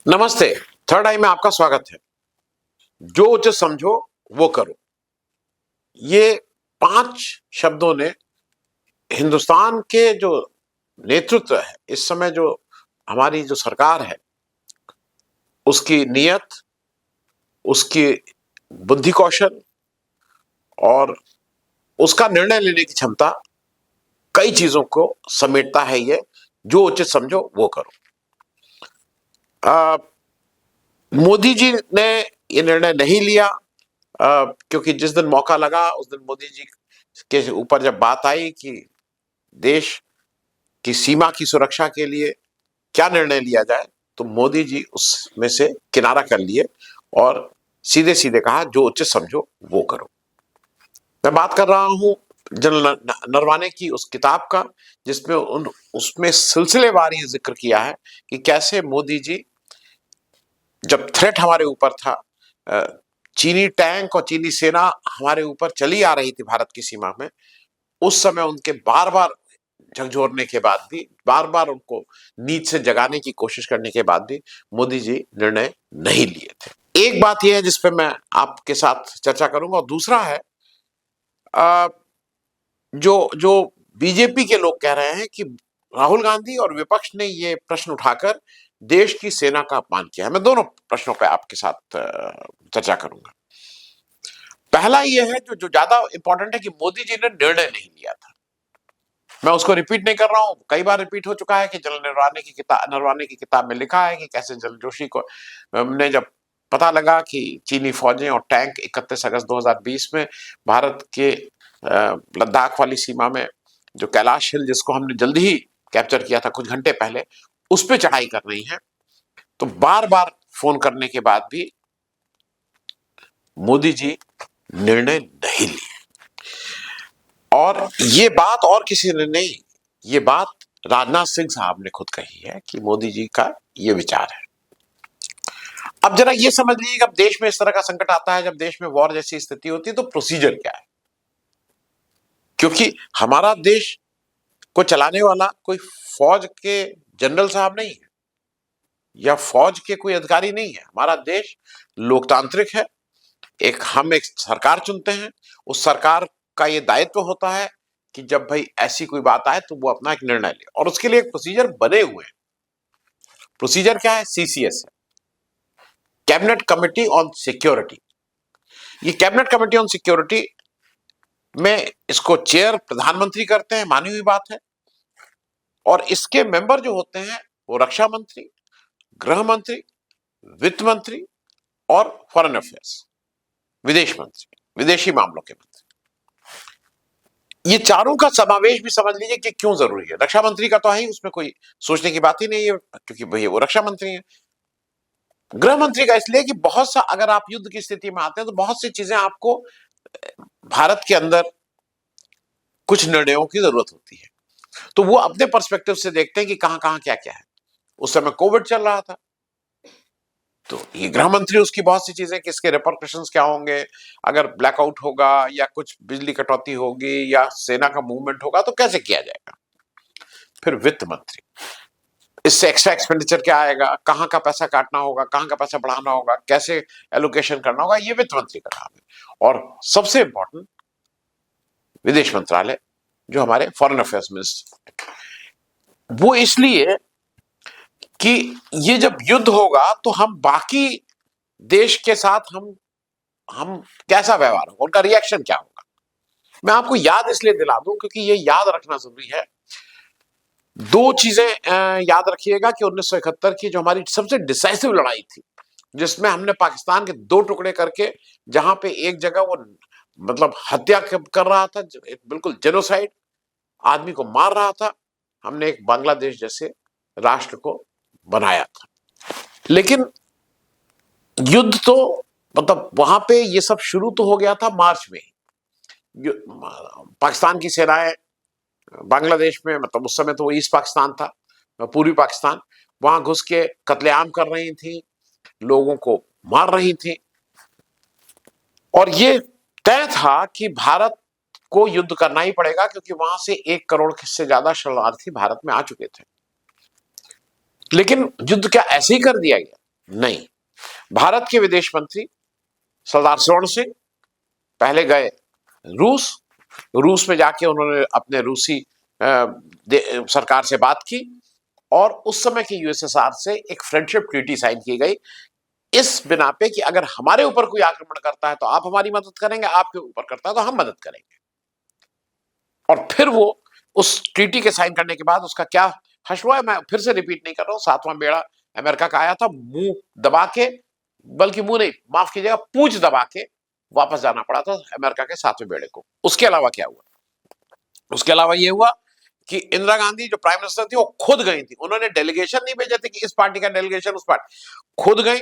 नमस्ते। थर्ड आई में आपका स्वागत है। जो उचित समझो वो करो। ये 5 शब्दों ने हिंदुस्तान के जो नेतृत्व है, इस समय जो हमारी जो सरकार है, उसकी नीयत, उसकी बुद्धि कौशल और उसका निर्णय लेने की क्षमता, कई चीजों को समेटता है ये। जो उचित समझो वो करो। मोदी जी ने ये निर्णय नहीं लिया, क्योंकि जिस दिन मौका लगा उस दिन मोदी जी के ऊपर जब बात आई कि देश की सीमा की सुरक्षा के लिए क्या निर्णय लिया जाए, तो मोदी जी उसमें से किनारा कर लिए और सीधे सीधे कहा जो उचित समझो वो करो। मैं बात कर रहा हूं जनरल नरवाने की उस किताब का, जिसमें उसमें सिलसिलेवार ये जिक्र किया है कि कैसे मोदी जी, जब थ्रेट हमारे ऊपर था, चीनी टैंक और चीनी सेना हमारे ऊपर चली आ रही थी भारत की सीमा में, उस समय उनके बार बार झकझोरने के बाद भी, बार बार उनको नींद से जगाने की कोशिश करने के बाद भी मोदी जी निर्णय नहीं लिए थे। एक बात यह है जिस पे मैं आपके साथ चर्चा करूंगा, और दूसरा है जो जो बीजेपी के लोग कह रहे हैं कि राहुल गांधी और विपक्ष ने ये प्रश्न उठाकर देश की सेना का अपमान किया है। मैं दोनों प्रश्नों पे आपके साथ चर्चा करूंगा। पहला ये है जो जो ज्यादा इंपॉर्टेंट है कि मोदी जी ने निर्णय नहीं लिया था। मैं उसको रिपीट नहीं कर रहा हूं, कई बार रिपीट हो चुका है कि जनरल नरवाने की किताब में लिखा है कि कैसे जनरल जोशी को ने जब पता लगा कि चीनी फौजें और टैंक 31 अगस्त 2020 में भारत के लद्दाख वाली सीमा में, जो कैलाश हिल जिसको हमने जल्दी ही कैप्चर किया था कुछ घंटे पहले, उस पर चढ़ाई कर रही है, तो बार बार फोन करने के बाद भी मोदी जी निर्णय नहीं लिए। और ये बात और किसी ने नहीं, ये बात राजनाथ सिंह साहब ने खुद कही है कि मोदी जी का ये विचार है। अब जरा ये समझ लीजिए कि अब देश में इस तरह का संकट आता है, जब देश में वॉर जैसी स्थिति होती है, तो प्रोसीजर क्या है? क्योंकि हमारा देश को चलाने वाला कोई फौज के जनरल साहब नहीं है या फौज के कोई अधिकारी नहीं है। हमारा देश लोकतांत्रिक है। हम एक सरकार चुनते हैं, उस सरकार का ये दायित्व होता है कि जब भाई ऐसी कोई बात आए तो वो अपना एक निर्णय ले, और उसके लिए एक प्रोसीजर बने हुए हैं। प्रोसीजर क्या है? सीसीएस है, कैबिनेट कमेटी ऑन सिक्योरिटी। ये कैबिनेट कमेटी ऑन सिक्योरिटी में इसको चेयर प्रधानमंत्री करते हैं, मानी हुई बात है। और इसके मेंबर जो होते हैं वो रक्षा मंत्री, गृह मंत्री, वित्त मंत्री और फॉरेन अफेयर्स, विदेश मंत्री, विदेशी मामलों के मंत्री। ये चारों का समावेश भी समझ लीजिए कि क्यों जरूरी है। रक्षा मंत्री का तो है ही, उसमें कोई सोचने की बात ही नहीं है, क्योंकि भैया वो रक्षा मंत्री है। गृह मंत्री का इसलिए कि बहुत सा, अगर आप युद्ध की स्थिति में आते हैं तो बहुत सी चीजें आपको भारत के अंदर कुछ निर्णयों की जरूरत होती है, तो वो अपने पर्सपेक्टिव से देखते हैं कि कहां कहां क्या क्या है। उस समय कोविड चल रहा था, तो ये गृह मंत्री उसकी बहुत सी चीजें कि इसके रिपरकशंस क्या होंगे, अगर ब्लैकआउट होगा या कुछ बिजली कटौती होगी या सेना का मूवमेंट होगा तो कैसे किया जाएगा। फिर वित्त मंत्री, इससे एक्स्ट्रा एक्सपेंडिचर क्या आएगा, कहां का पैसा काटना होगा, कहां का पैसा बढ़ाना होगा, कैसे एलोकेशन करना होगा, ये वित्त मंत्री का काम है। और सबसे इंपॉर्टेंट विदेश मंत्रालय, जो हमारे फॉरेन अफेयर्स मिनिस्टर, वो इसलिए कि ये जब युद्ध होगा तो हम बाकी देश के साथ हम कैसा व्यवहार होगा, उनका रिएक्शन क्या होगा। मैं आपको याद इसलिए दिला दूं क्योंकि ये याद रखना जरूरी है। दो चीजें याद रखिएगा कि 1971 की जो हमारी सबसे डिसाइसिव लड़ाई थी, जिसमें हमने पाकिस्तान के 2 टुकड़े करके, जहां पे एक जगह वो मतलब हत्या कर रहा था, बिल्कुल जेनोसाइड, आदमी को मार रहा था, हमने एक बांग्लादेश जैसे राष्ट्र को बनाया था। लेकिन युद्ध तो मतलब वहां पे ये सब शुरू तो हो गया था मार्च में। पाकिस्तान की सेनाएं बांग्लादेश में, मतलब उस समय तो वो ईस्ट पाकिस्तान था, पूर्वी पाकिस्तान, वहां घुस के कत्लेआम कर रही थी, लोगों को मार रही थी। और ये तय था कि भारत को युद्ध करना ही पड़ेगा, क्योंकि वहां से 1 करोड़ से ज्यादा शरणार्थी भारत में आ चुके थे। लेकिन युद्ध क्या ऐसे ही कर दिया गया? नहीं, भारत के विदेश मंत्री सरदार स्वर्ण सिंह पहले गए रूस। रूस में जाके उन्होंने अपने रूसी सरकार से बात की और उस समय के यूएसएसआर से एक फ्रेंडशिप ट्रीटी साइन की गई, इस बिना पे कि अगर हमारे ऊपर कोई आक्रमण करता है तो आप हमारी मदद करेंगे, आपके ऊपर करता है तो हम मदद करेंगे। और फिर वो उस ट्रीटी के साइन करने के बाद उसका क्या हश्र हुआ है, मैं फिर से रिपीट नहीं कर रहा हूं। 7वां बेड़ा अमेरिका का आया था, मुंह दबा के, बल्कि मुंह नहीं, माफ कीजिएगा, पूंछ दबा के वापस जाना पड़ा था अमेरिका के 7वें बेड़े को। उसके अलावा क्या हुआ? उसके अलावा यह हुआ कि इंदिरा गांधी जो प्राइम मिनिस्टर थी वो खुद गई थी, उन्होंने डेलीगेशन नहीं भेजे थे कि इस पार्टी का डेलीगेशन, उस पार्टी, खुद गई,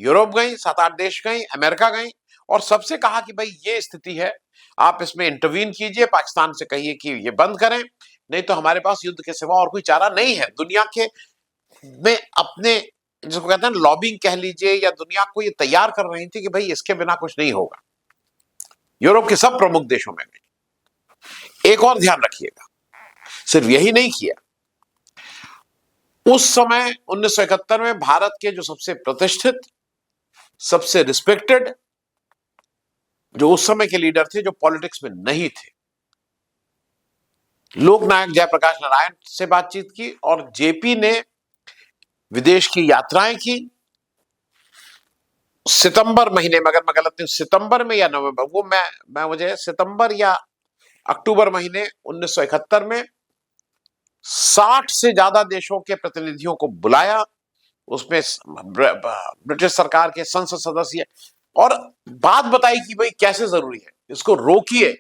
यूरोप गई, 7-8 देश गई, अमेरिका गई और सबसे कहा कि भाई ये स्थिति है, आप इसमें इंटरवीन कीजिए, पाकिस्तान से कहिए कि ये बंद करें, नहीं तो हमारे पास युद्ध के सिवा और कोई चारा नहीं है। दुनिया के में अपने, जिसको कहते हैं लॉबिंग कह लीजिए, या दुनिया को ये तैयार कर रही थी कि भाई इसके बिना कुछ नहीं होगा। यूरोप के सब प्रमुख देशों में गई। एक और ध्यान रखिएगा, सिर्फ यही नहीं किया, उस समय 1971 में भारत के जो सबसे प्रतिष्ठित, सबसे रिस्पेक्टेड, जो उस समय के लीडर थे, जो पॉलिटिक्स में नहीं थे, लोकनायक जयप्रकाश नारायण से बातचीत की और जेपी ने विदेश की यात्राएं की। सितंबर महीने में, अगर मैं गलत नहीं, सितंबर में या नवंबर, वो मैं मुझे सितंबर या अक्टूबर महीने 1971 में 60 से ज्यादा देशों के प्रतिनिधियों को बुलाया, उसमें ब्रिटिश सरकार के संसद सदस्य, और बात बताई कि भाई कैसे जरूरी है, इसको रोकिए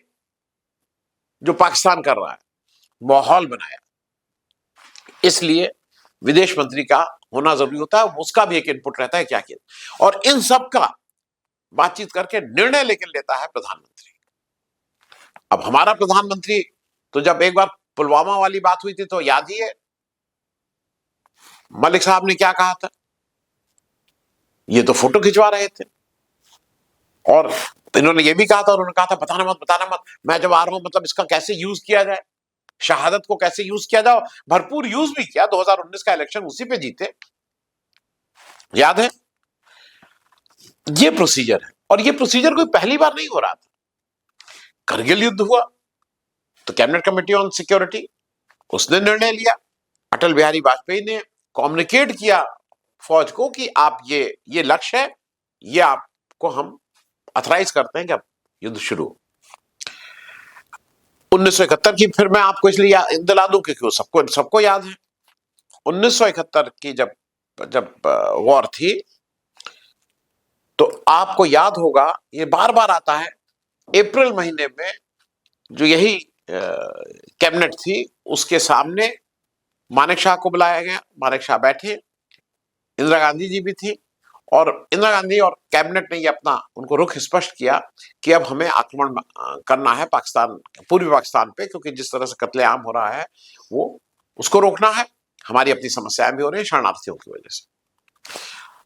जो पाकिस्तान कर रहा है, माहौल बनाया। इसलिए विदेश मंत्री का होना जरूरी होता है, उसका भी एक इनपुट रहता है क्या किया, और इन सब का बातचीत करके निर्णय लेकर लेता है प्रधानमंत्री। अब हमारा प्रधानमंत्री तो जब एक बार पुलवामा वाली बात हुई थी तो याद ही है मलिक साहब ने क्या कहा था, ये तो फोटो खिंचवा रहे थे और इन्होंने ये भी कहा था, उन्होंने कहा था बताना मत, मैं जब आ रहा हूं, मतलब इसका कैसे यूज किया जाए, शहादत को कैसे यूज किया जाए, भरपूर यूज भी किया। 2019 का इलेक्शन उसी पे जीते, याद है। ये प्रोसीजर है, और ये प्रोसीजर कोई पहली बार नहीं हो रहा था। करगिल युद्ध हुआ तो कैबिनेट कमेटी ऑन सिक्योरिटी, उसने निर्णय लिया, अटल बिहारी वाजपेयी ने कम्युनिकेट किया फौज को कि आप ये लक्ष्य है, ये आपको हम अथराइज करते हैं कि अब युद्ध शुरू हो। 1971 की फिर मैं आपको इसलिए दिला दूं क्योंकि सबको याद है। 1971 की जब वॉर थी तो आपको याद होगा, ये बार बार आता है, अप्रैल महीने में जो यही कैबिनेट थी उसके सामने मानेक शाह को बुलाया गया, मानेक शाह बैठे, इंदिरा गांधी जी भी थी, और इंदिरा गांधी और कैबिनेट ने ये अपना उनको रुख स्पष्ट किया कि अब हमें आक्रमण करना है पाकिस्तान, पूर्वी पाकिस्तान पे, क्योंकि जिस तरह से कत्लेआम हो रहा है वो उसको रोकना है, हमारी अपनी समस्याएं भी हो रही है शरणार्थियों की वजह से।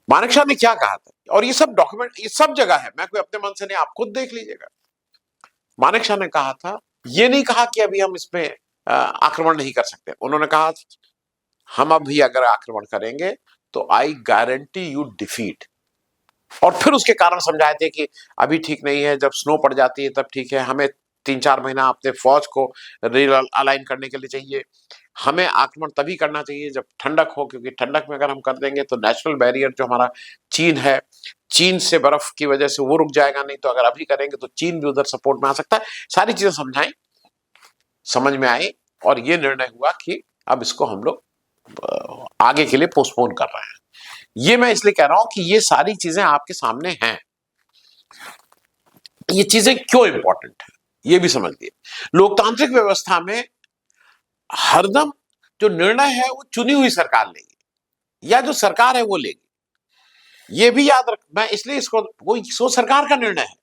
मानेक शाह ने क्या कहा था, और ये सब डॉक्यूमेंट, ये सब जगह है, मैं कोई अपने मन से नहीं, आप खुद देख लीजिएगा। मानेक शाह ने कहा था, ये नहीं कहा कि अभी हम इसमें आक्रमण नहीं कर सकते, उन्होंने कहा हम अभी अगर आक्रमण करेंगे तो आई गारंटी यू डिफीट, और फिर उसके कारण समझाए थे कि अभी ठीक नहीं है, जब स्नो पड़ जाती है तब ठीक है, हमें 3-4 महीना अपने फौज को अलाइन करने के लिए चाहिए, हमें आक्रमण तभी करना चाहिए जब ठंडक हो, क्योंकि ठंडक में अगर हम कर देंगे तो नेशनल बैरियर जो हमारा चीन है, चीन से बर्फ की वजह से वो रुक जाएगा, नहीं तो अगर अभी करेंगे तो चीन भी उधर सपोर्ट में आ सकता है। सारी चीजें समझाई, समझ में आई, और ये निर्णय हुआ कि अब इसको हम लोग आगे के लिए पोस्टपोन कर रहे हैं। ये मैं इसलिए कह रहा हूं कि ये सारी चीजें आपके सामने हैं। ये चीजें क्यों इंपॉर्टेंट है ये भी समझ लिए। लोकतांत्रिक व्यवस्था में हरदम जो निर्णय है वो चुनी हुई सरकार लेगी, या जो सरकार है वो लेगी, ये भी याद रख, मैं इसलिए इसको, वो सो सरकार का निर्णय है।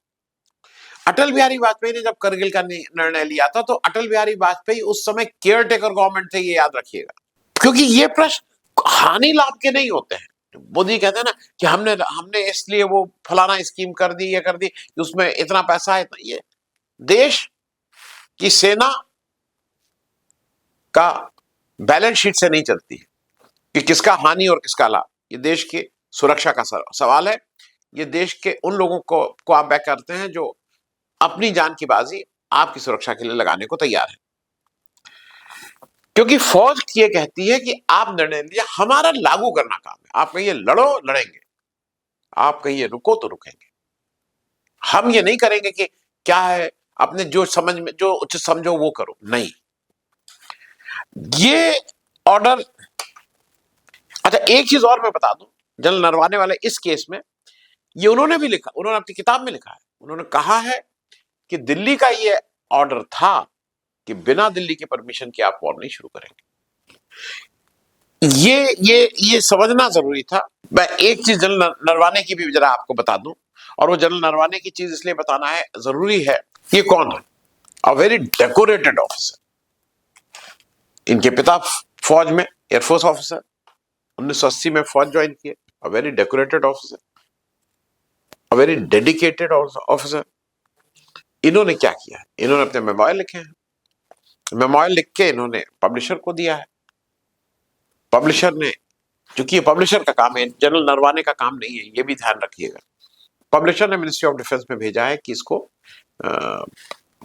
अटल बिहारी वाजपेयी ने जब करगिल का निर्णय लिया था तो अटल बिहारी वाजपेयी उस समय केयर टेकर गवर्नमेंट थे, ये याद रखिएगा, क्योंकि ये प्रश्न हानि लाभ के नहीं होते हैं। मोदी कहते हैं ना कि हमने इसलिए वो फलाना स्कीम कर दी, ये कर दी, उसमें इतना पैसा है, ये देश की सेना का बैलेंस शीट से नहीं चलती है कि किसका हानि और किसका लाभ, ये देश के सुरक्षा का सवाल है। ये देश के उन लोगों को आप बैक करते हैं जो अपनी जान की बाजी आपकी सुरक्षा के लिए लगाने को तैयार है। क्योंकि फौज ये कहती है कि आप निर्णय लिया, हमारा लागू करना काम है। आप कहिए लड़ो, लड़ेंगे, आप कहिए रुको तो रुकेंगे। हम ये नहीं करेंगे कि क्या है अपने जो समझ में जो उचित समझो वो करो, नहीं। ये ऑर्डर, अच्छा एक चीज और मैं बता दूं, जनरल नरवाने वाले इस केस में ये उन्होंने भी लिखा, उन्होंने अपनी किताब में लिखा है, उन्होंने कहा है कि दिल्ली का ये ऑर्डर था कि बिना दिल्ली के परमिशन के आप वॉर नहीं शुरू करेंगे। ये समझना जरूरी था। मैं एक चीज जनरल नरवाने की भी जरा आपको बता दूं, और वो जनरल नरवाने की चीज इसलिए बताना है जरूरी है। ये कौन है? A very decorated officer. इनके पिता फौज में एयरफोर्स ऑफिसर, 1980 में फौज ज्वाइन किए। A very decorated officer, a very dedicated officer. इन्होंने क्या किया? इन्होंने अपने मेमोयर लिखे हैं। मेमोयर लिख के इन्होंने पब्लिशर को दिया है। पब्लिशर ने, क्योंकि ये पब्लिशर का काम है, जनरल नरवाने का काम नहीं है, ये भी ध्यान रखिएगा। पब्लिशर ने मिनिस्ट्री ऑफ डिफेंस में भेजा है कि इसको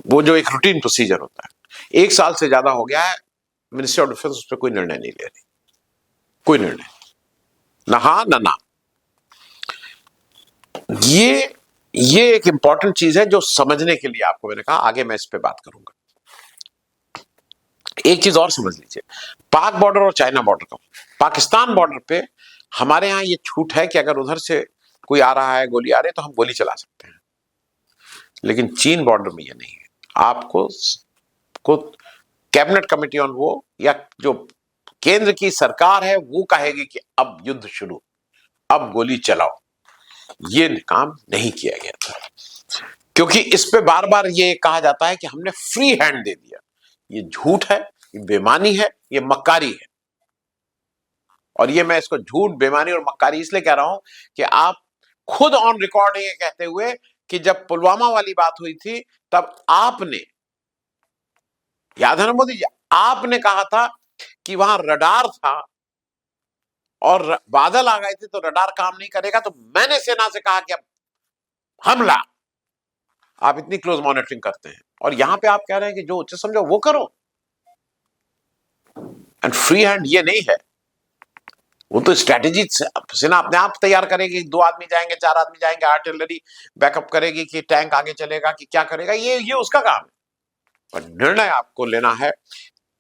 वो जो एक रूटीन प्रोसीजर होता है, 1 साल से ज्यादा हो गया है, मिनिस्ट्री ऑफ डिफेंस उस पर कोई निर्णय नहीं ले रही, कोई निर्णय, ना हाँ ना ना। ये एक इंपॉर्टेंट चीज है जो समझने के लिए आपको मैंने कहा, आगे मैं इस पे बात करूंगा। एक चीज और समझ लीजिए, पाक बॉर्डर और चाइना बॉर्डर का, पाकिस्तान बॉर्डर पे हमारे यहां ये छूट है कि अगर उधर से कोई आ रहा है, गोली आ रही है, तो हम गोली चला सकते हैं। लेकिन चीन बॉर्डर में ये नहीं है। आपको कैबिनेट कमेटी ऑन वो या जो केंद्र की सरकार है वो कहेगी कि अब युद्ध शुरू, अब गोली चलाओ, ये काम नहीं किया गया था। क्योंकि इस पे बार बार ये कहा जाता है कि हमने फ्री हैंड दे दिया। ये झूठ है, ये बेईमानी है, ये मक्कारी है। और ये मैं इसको झूठ, बेईमानी और मक्कारी इसलिए कह रहा हूं कि आप खुद ऑन रिकॉर्ड ये कहते हुए कि जब पुलवामा वाली बात हुई थी तब आपने, याद है ना मोदी जी, आपने कहा था कि वहां रडार था और बादल आ गए थे तो रडार काम नहीं करेगा, तो मैंने सेना से कहा कि अब हमला। आप इतनी क्लोज मॉनिटरिंग करते हैं और यहां पे आप कह रहे हैं कि जो उचित समझो वो करो। एंड फ्री हैंड ये नहीं है, वो तो स्ट्रेटेजी सेना अपने आप तैयार करेगी। 2 आदमी जाएंगे, 4 आदमी जाएंगे, आर्टिलरी बैकअप करेगी कि टैंक आगे चलेगा कि क्या करेगा, ये उसका काम है। पर निर्णय आपको लेना है,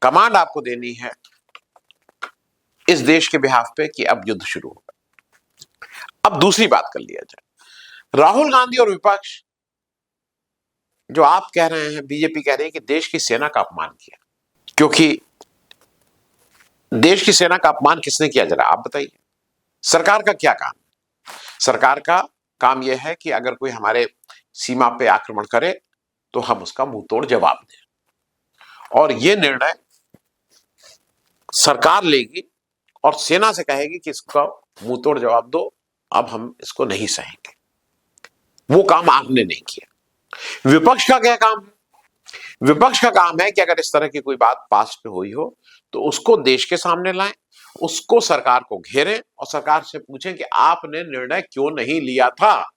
कमांड आपको देनी है इस देश के बिहाफ पे कि अब युद्ध शुरू होगा। अब दूसरी बात कर लिया जाए, राहुल गांधी और विपक्ष जो आप कह रहे हैं, बीजेपी कह रही है कि देश की सेना का अपमान किया। क्योंकि देश की सेना का अपमान किसने किया, जरा आप बताइए। सरकार का क्या काम? सरकार का काम यह है कि अगर कोई हमारे सीमा पे आक्रमण करे तो हम उसका मुंह तोड़ जवाब दें। और यह निर्णय सरकार लेगी और सेना से कहेगी कि इसका मुंह तोड़ जवाब दो, अब हम इसको नहीं सहेंगे। वो काम आपने नहीं किया। विपक्ष का क्या काम है? विपक्ष का काम है कि अगर इस तरह की कोई बात पास पे हुई हो तो उसको देश के सामने लाएं, उसको सरकार को घेरें और सरकार से पूछें कि आपने निर्णय क्यों नहीं लिया था।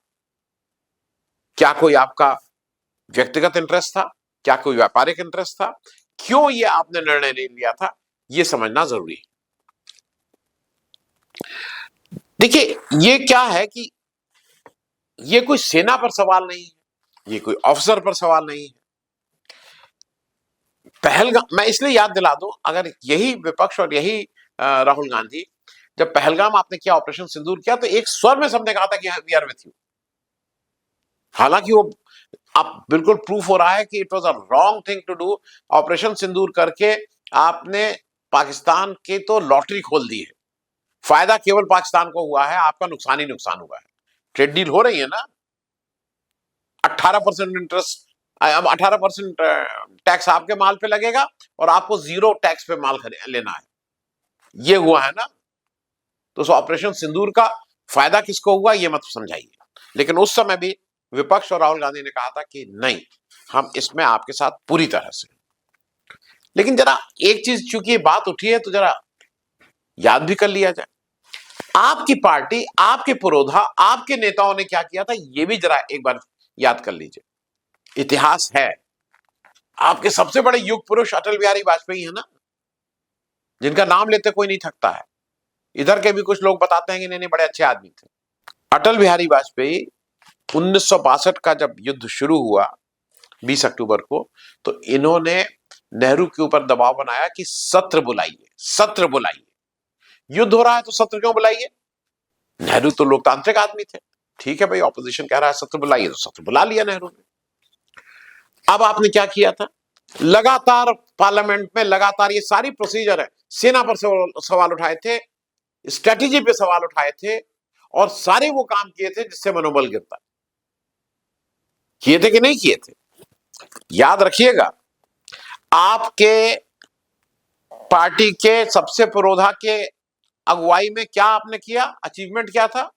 क्या कोई आपका व्यक्तिगत इंटरेस्ट था? क्या कोई व्यापारिक इंटरेस्ट था? क्यों ये आपने निर्णय नहीं लिया था? ये समझना जरूरी है। देखिए, ये क्या है कि ये कोई सेना पर सवाल नहीं है, ये कोई ऑफिसर पर सवाल नहीं है। पहलगाम, मैं इसलिए याद दिला दूं, अगर यही विपक्ष और यही राहुल गांधी, जब पहलगाम आपने किया, ऑपरेशन सिंदूर किया, तो एक स्वर में सबने कहा था कि वी आर विथ यू। हालांकि वो अब बिल्कुल प्रूफ हो रहा है कि it was a wrong thing to do. Operation Sindoor करके आपने पाकिस्तान की तो लॉटरी खोल दी है। फायदा केवल पाकिस्तान को हुआ है, आपका नुकसान ही नुकसान हुआ है। ट्रेड डील हो रही है ना, 18% इंटरेस्ट, अब 18% टैक्स आपके माल पे लगेगा और आपको 0 टैक्स पे माल लेना है। ये हुआ है ना। तो ऑपरेशन सिंदूर का फायदा किसको हुआ ये मत समझाइए। लेकिन उस समय भी विपक्ष और राहुल गांधी ने कहा था कि नहीं, हम इसमें आपके साथ पूरी तरह से। लेकिन जरा एक चीज, चूंकि बात उठी है तो जरा याद भी कर लिया जाए। आपकी पार्टी, आपके पुरोधा, आपके नेताओं ने क्या किया था, यह भी जरा एक बार याद कर लीजिए। इतिहास है। आपके सबसे बड़े युग पुरुष अटल बिहारी वाजपेयी है ना, जिनका नाम लेते कोई नहीं थकता है। इधर के भी कुछ लोग बताते हैं कि नहीं नहीं बड़े अच्छे आदमी थे। अटल बिहारी वाजपेयी 1962 का जब युद्ध शुरू हुआ 20 अक्टूबर को, तो इन्होंने नेहरू के ऊपर दबाव बनाया कि सत्र बुलाइए, सत्र बुलाइए। युद्ध हो रहा है तो सत्र क्यों बुलाइए? नेहरू तो लोकतांत्रिक आदमी थे। ठीक है भाई, ऑपोजिशन कह रहा है सत्र बुलाइए, तो सत्र बुला लिया नेहरू ने। अब आपने क्या किया था, लगातार पार्लियामेंट में लगातार ये सारी प्रोसीजर है, सेना पर सवाल उठाए थे, स्ट्रेटेजी पे सवाल उठाए थे, और सारे वो काम किए थे जिससे मनोबल गिरता। किए थे कि नहीं किए थे? याद रखिएगा, आपके पार्टी के सबसे पुरोधा के अगुवाई में क्या आपने किया, अचीवमेंट क्या था?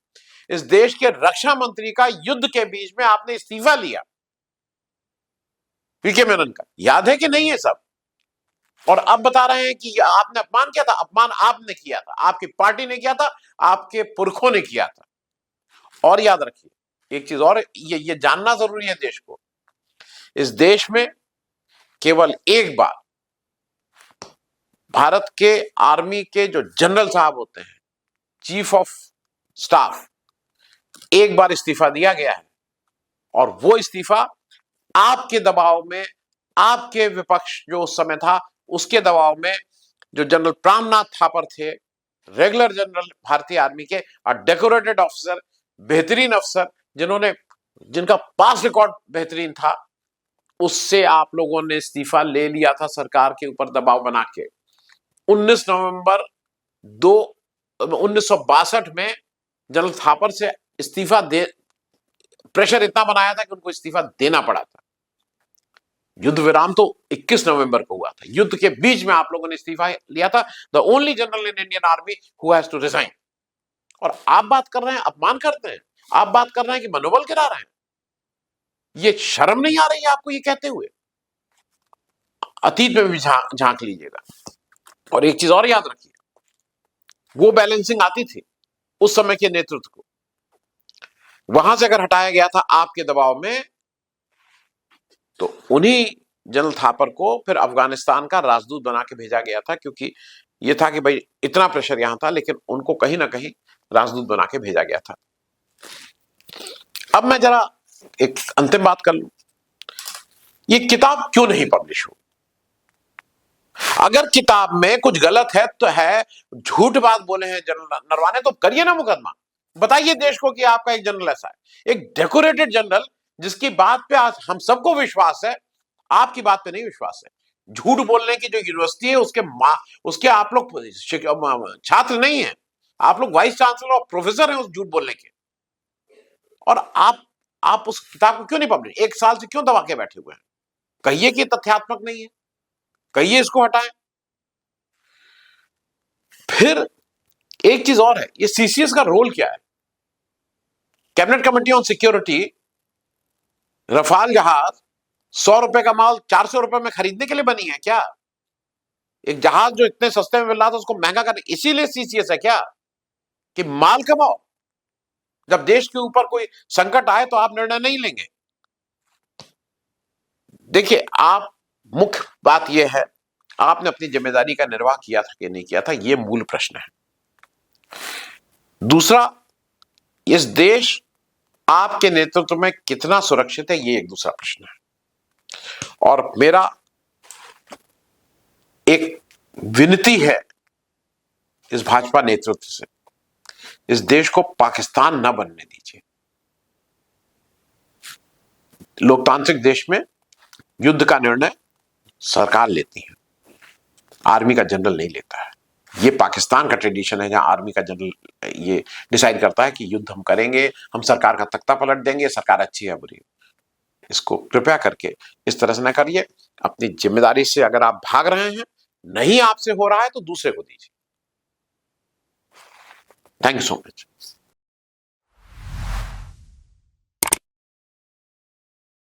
इस देश के रक्षा मंत्री का युद्ध के बीच में आपने इस्तीफा लिया, पीके मेनन का। याद है कि नहीं है सब? और अब बता रहे हैं कि आपने अपमान किया था। अपमान आपने किया था, आपकी पार्टी ने किया था, आपके पुरखों ने किया था। और याद रखिए एक चीज और, ये जानना जरूरी है देश को, इस देश में केवल एक बार भारत के आर्मी के जो जनरल साहब होते हैं, चीफ ऑफ स्टाफ, एक बार इस्तीफा दिया गया है, और वो इस्तीफा आपके दबाव में, आपके विपक्ष जो उस समय था उसके दबाव में, जो जनरल प्राणनाथ थापर थे, रेगुलर जनरल भारतीय आर्मी के, और डेकोरेटेड ऑफिसर, बेहतरीन अफसर, जिनका पास रिकॉर्ड बेहतरीन था, उससे आप लोगों ने इस्तीफा ले लिया था सरकार के ऊपर दबाव बना के। 19 नवंबर 1962 में जनरल थापर से इस्तीफा दे, प्रेशर इतना बनाया था कि उनको इस्तीफा देना पड़ा था। युद्ध विराम तो 21 नवंबर को हुआ था, युद्ध के बीच में आप लोगों ने इस्तीफा लिया था। The only general in Indian army who has to resign. और आप बात कर रहे हैं, अपमान करते हैं, आप बात कर रहे हैं कि मनोबल गिरा रहे हैं। ये शर्म नहीं आ रही है आपको ये कहते हुए? अतीत में भी झांक लीजिएगा। और एक चीज और याद रखिए, वो बैलेंसिंग आती थी उस समय के नेतृत्व को, वहां से अगर हटाया गया था आपके दबाव में, तो उन्हीं जनरल थापर को फिर अफगानिस्तान का राजदूत बना के भेजा गया था, क्योंकि यह था कि भाई इतना प्रेशर यहां था, लेकिन उनको कहीं ना कहीं राजदूत बना के भेजा गया था। अब मैं जरा एक अंतिम बात कर लूं, ये किताब क्यों नहीं पब्लिश हुई? अगर किताब में कुछ गलत है तो है, झूठ बात बोले हैं जनरल नरवाने, तो करिए ना मुकदमा, बताइए देश को कि आपका एक जनरल ऐसा है, एक डेकोरेटेड जनरल जिसकी बात पे आज हम सबको विश्वास है, आपकी बात पे नहीं विश्वास है। झूठ बोलने की जो यूनिवर्सिटी है उसके आप लोग छात्र नहीं है, आप लोग वाइस चांसलर और प्रोफेसर हैं उस झूठ बोलने के। और आप उस किताब को क्यों नहीं पब्लिश, 1 साल से क्यों दबा के बैठे हुए हैं? कहिए कि तथ्यात्मक नहीं है, कहिए इसको हटाएं। फिर एक चीज और है, ये सीसीएस का रोल क्या है? Cabinet committee on security Rafale जहाज 100 रुपए का माल 400 रुपए में खरीदने के लिए बनी है क्या? एक जहाज जो इतने सस्ते में मिल रहा था उसको महंगा करने, इसीलिए सीसीएस है क्या? कि माल कमाओ, जब देश के ऊपर कोई संकट आए तो आप निर्णय नहीं लेंगे। देखिए, आप मुख्य बात यह है, आपने अपनी जिम्मेदारी का निर्वाह किया था कि नहीं किया था, यह मूल प्रश्न है। दूसरा, इस देश आपके नेतृत्व में कितना सुरक्षित है, यह एक दूसरा प्रश्न है। और मेरा एक विनती है इस भाजपा नेतृत्व से, इस देश को पाकिस्तान न बनने दीजिए। लोकतांत्रिक देश में युद्ध का निर्णय सरकार लेती है, आर्मी का जनरल नहीं लेता है। ये पाकिस्तान का ट्रेडिशन है, जहां आर्मी का जनरल ये डिसाइड करता है कि युद्ध हम करेंगे, हम सरकार का तख्ता पलट देंगे, सरकार अच्छी है बुरी। इसको कृपया करके इस तरह से ना करिए। अपनी जिम्मेदारी से अगर आप भाग रहे हैं, नहीं आपसे हो रहा है, तो दूसरे को दीजिए। Thank you so much.